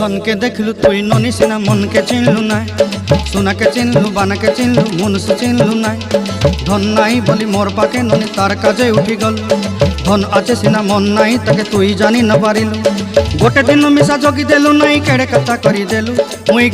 धन के देखलु तुई ननी सिना मन के चिन्हलु ना सोना के चिन्हलु बाना के चिन्हलु मनुष्य चिन्हलु ना धन नाई बोली मोर पाके ननी तार काजे उठी गल धन आचे सिना मन नाई ताके तुई जानी न पारिलु गोटे दिन मिसा जगी देलु नाई केड़े कथा करी देलु मुई